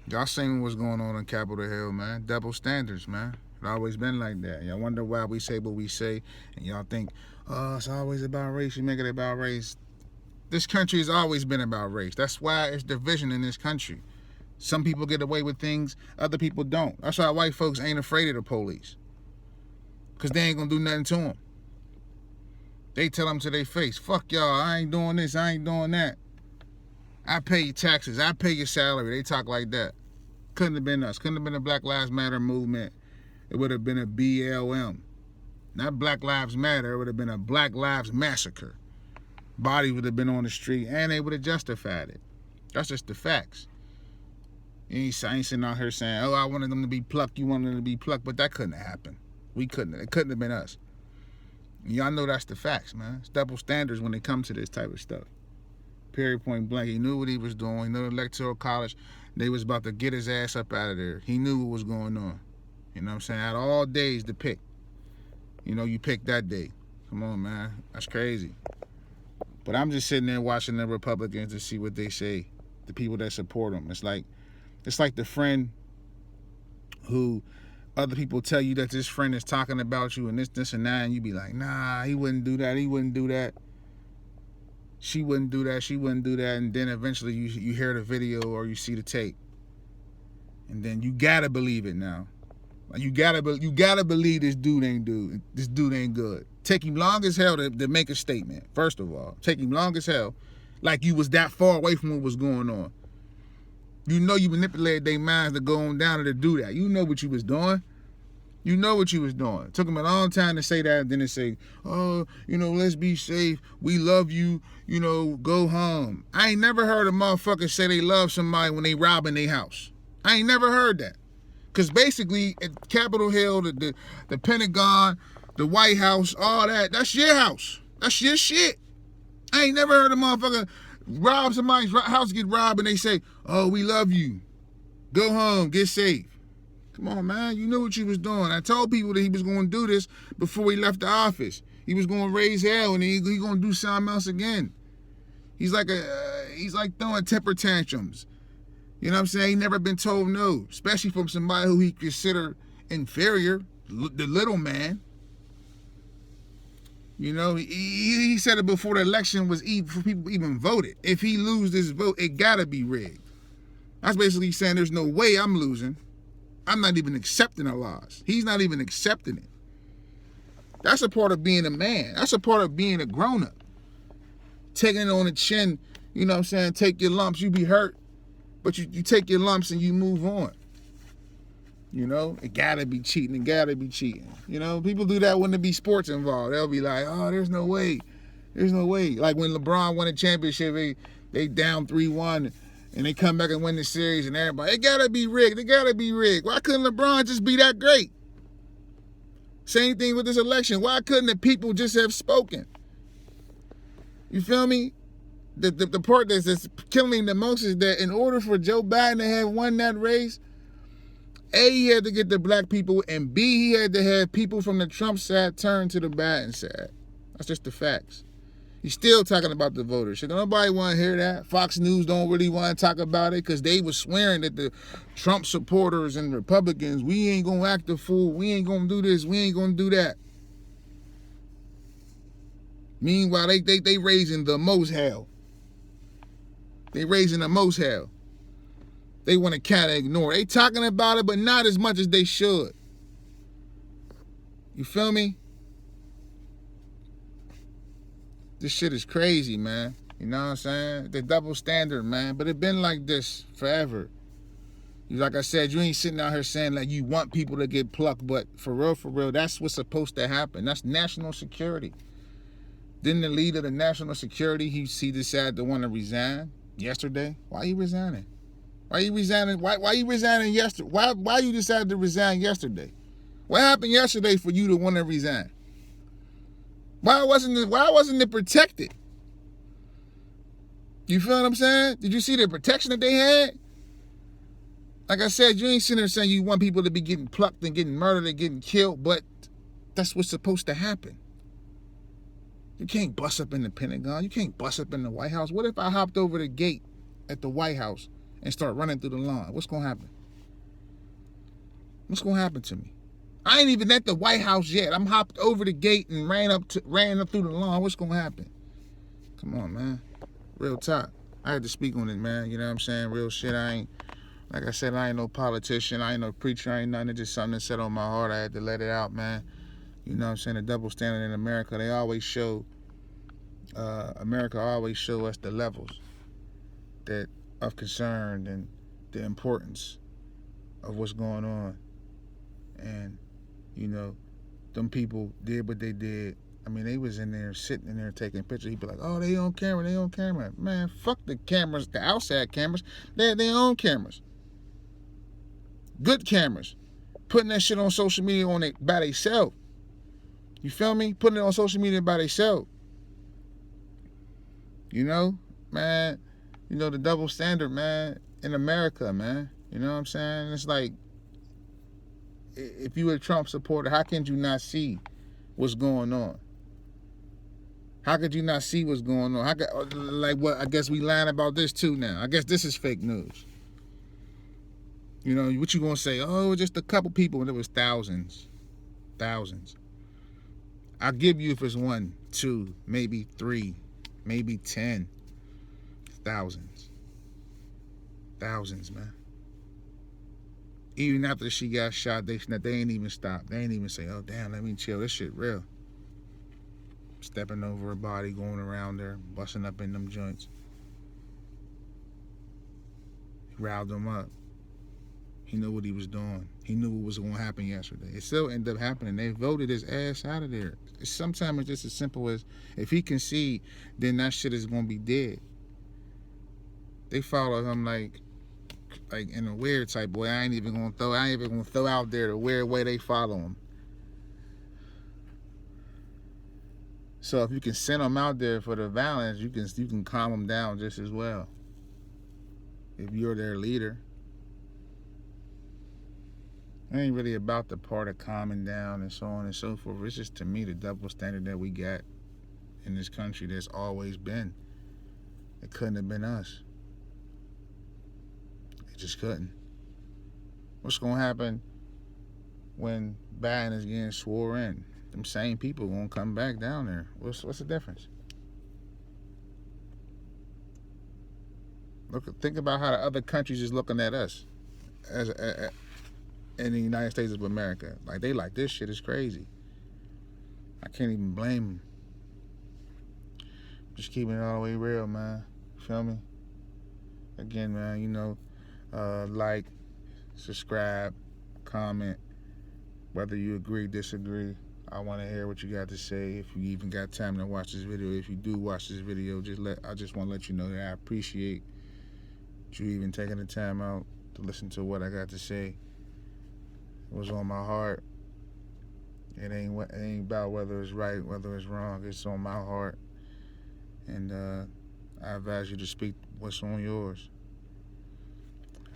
Y'all seen what's going on in Capitol Hill, man. Double standards, man. It always been like that. Y'all wonder why we say what we say, and y'all think, oh, it's always about race. You make it about race. This country has always been about race. That's why it's division in this country. Some people get away with things, other people don't. That's why white folks ain't afraid of the police, because they ain't going to do nothing to them. They tell them to their face, fuck y'all, I ain't doing this, I ain't doing that. I pay your taxes, I pay your salary. They talk like that. Couldn't have been us. Couldn't have been a Black Lives Matter movement. It would have been a BLM. Not Black Lives Matter. It would have been a Black Lives Massacre. Bodies would have been on the street, and they would have justified it. That's just the facts. I ain't sitting out here saying, oh, I wanted them to be plucked, you wanted them to be plucked, but that couldn't have happened. We couldn't. It couldn't have been us. And y'all know that's the facts, man. It's double standards when it comes to this type of stuff. Period, point blank. He knew what he was doing. He knew the Electoral College, they was about to get his ass up out of there. He knew what was going on. You know what I'm saying? Out of all days to pick, you picked that day. Come on, man. That's crazy. But I'm just sitting there watching the Republicans to see what they say, the people that support them. It's like the friend who other people tell you that this friend is talking about you and this, and that, and you be like, nah, he wouldn't do that. He wouldn't do that. She wouldn't do that. She wouldn't do that. And then eventually you hear the video or you see the tape. And then you gotta believe it now. You gotta believe this dude ain't good. Take him long as hell to make a statement. First of all, take him long as hell, like you was that far away from what was going on. You know you manipulated their minds to go on down and to do that. You know what you was doing. You know what you was doing. It took them a long time to say that, and then they say, oh, let's be safe. We love you. Go home. I ain't never heard a motherfucker say they love somebody when they robbing their house. I ain't never heard that. Because basically, at Capitol Hill, the Pentagon, the White House, all that, that's your house. That's your shit. I ain't never heard a motherfucker rob somebody's house, get robbed, and they say, oh, we love you. Go home, get safe. Come on, man. You knew what you was doing. I told people that he was going to do this before he left the office. He was going to raise hell, and he going to do something else again. He's like throwing temper tantrums. You know what I'm saying? He never been told no, especially from somebody who he considered inferior, the little man. He said it before the election was even for people even voted. If he lose this vote, it gotta be rigged. That's basically saying there's no way I'm losing. I'm not even accepting a loss. He's not even accepting it. That's a part of being a man. That's a part of being a grown-up. Taking it on the chin, you know what I'm saying? Take your lumps, you be hurt. But you take your lumps and you move on. It gotta be cheating. It gotta be cheating. People do that when there be sports involved. They'll be like, oh, there's no way. There's no way. Like when LeBron won a championship, they down 3-1 and they come back and win the series and everybody, it gotta be rigged. It gotta be rigged. Why couldn't LeBron just be that great? Same thing with this election. Why couldn't the people just have spoken? You feel me? The part that's killing the most is that in order for Joe Biden to have won that race, A, he had to get the black people, and B, he had to have people from the Trump side turn to the Biden side. That's just the facts. He's still talking about the voters. Should nobody want to hear that? Fox News don't really want to talk about it because they was swearing that the Trump supporters and Republicans, we ain't going to act a fool. We ain't going to do this. We ain't going to do that. Meanwhile, they raising the most hell. They raising the most hell. They want to kind of ignore it. They talking about it, but not as much as they should. You feel me? This shit is crazy, man. You know what I'm saying? The double standard, man. But it been like this forever. Like I said, you ain't sitting out here saying like you want people to get plucked, but for real, that's what's supposed to happen. That's national security. Didn't the leader of the national security, he decided to want to resign yesterday? Why you resigning? Why you resigning? Why you resigning yesterday? Why you decided to resign yesterday? What happened yesterday for you to want to resign? Why wasn't it protected? You feel what I'm saying? Did you see the protection that they had? Like I said, you ain't sitting there saying you want people to be getting plucked and getting murdered and getting killed, but that's what's supposed to happen. You can't bust up in the Pentagon. You can't bust up in the White House. What if I hopped over the gate at the White House and start running through the lawn, what's gonna happen? What's gonna happen to me? I ain't even at the White House yet. I'm hopped over the gate and ran up through the lawn. What's gonna happen? Come on, man. Real talk. I had to speak on it, man. You know what I'm saying? Real shit. Like I said, I ain't no politician. I ain't no preacher. I ain't nothing. It's just something that set on my heart. I had to let it out, man. You know what I'm saying? The double standard in America. They always show. America always show us the levels that of concern and the importance of what's going on. And, you know, them people did what they did. I mean, they was in there sitting in there taking pictures. He'd be like, oh, they on camera, they on camera. Man, fuck the cameras, the outside cameras. They're their own cameras. Good cameras. Putting that shit on social media by themselves. You feel me? Putting it on social media by themselves. You know, man, you know, the double standard, man, in America, man. You know what I'm saying? It's like, if you a Trump supporter, how can you not see what's going on? How could you not see what's going on? I guess we lying about this too now. I guess this is fake news. You know, what you gonna say? Oh, just a couple people, and it was thousands. Thousands. I'll give you if it's 1, 2, maybe 3, maybe 10. Thousands. Thousands, man. Even after she got shot, they ain't even stop. They ain't even say, oh, damn, let me chill. This shit real. Stepping over her body, going around there, busting up in them joints. He riled them up. He knew what he was doing. He knew what was going to happen yesterday. It still ended up happening. They voted his ass out of there. Sometimes it's just as simple as, if he concede, then that shit is going to be dead. They follow him like in a weird type way. I ain't even gonna throw out there the weird way they follow him. So if you can send them out there for the violence, you can calm them down just as well. If you're their leader. It ain't really about the part of calming down and so on and so forth. It's just, to me, the double standard that we got in this country that's always been. It couldn't have been us. It just couldn't. What's gonna happen when Biden is getting swore in? Them same people gonna come back down there. What's the difference? Think about how the other countries is looking at us as in the United States of America. Like, they like, this shit is crazy. I can't even blame them. Just keeping it all the way real, man. Feel me? Again, man, you know, like, subscribe, comment, whether you agree, disagree. I want to hear what you got to say. If you even got time to watch this video, if you do watch this video, I just want to let you know that I appreciate you even taking the time out to listen to what I got to say. It was on my heart. It ain't about whether it's right, whether it's wrong. It's on my heart. And I advise you to speak what's on yours.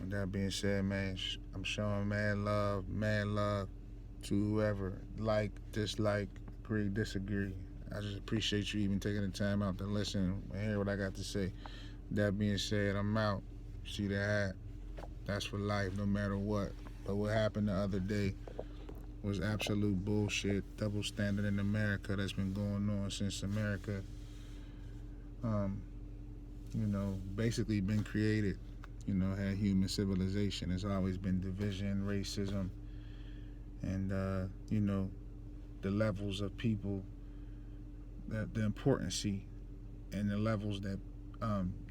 With that being said, man, I'm showing mad love to whoever. Like, dislike, agree, disagree. I just appreciate you even taking the time out to listen and hear what I got to say. With that being said, I'm out. See the hat? That's for life, no matter what. But what happened the other day was absolute bullshit. Double standard in America that's been going on since America, you know, basically been created. You know, had human civilization. There's always been division, racism, and, you know, the levels of people, the importance and the levels that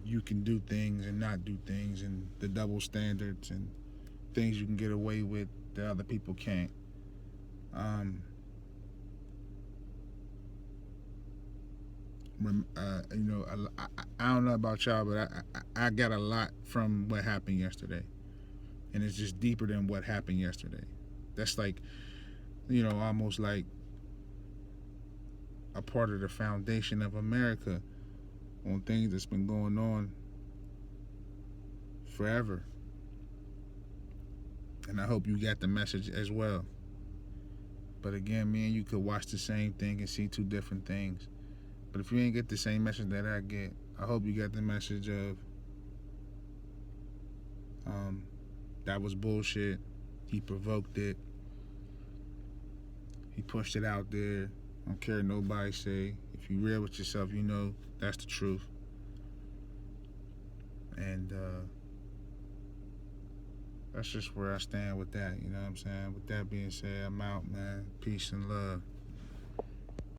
you can do things and not do things, and the double standards and things you can get away with that other people can't. You know, I don't know about y'all, but I got a lot from what happened yesterday, and it's just deeper than what happened yesterday. That's like, you know, almost like a part of the foundation of America on things that's been going on forever. And I hope you got the message as well. But again, me and you could watch the same thing and see two different things. But if you ain't get the same message that I get, I hope you got the message of, you know, the levels of people that the importance and the levels that you can get away with that other people can't. But if you ain't get the same message that I get, I hope you got the message of, you know, the levels of people that the importance and the levels that you can get away with that other people can't. That was bullshit. He provoked it. He pushed it out there. I don't care what nobody say. If you real with yourself, you know that's the truth. And that's just where I stand with that. You know what I'm saying? With that being said, I'm out, man. Peace and love.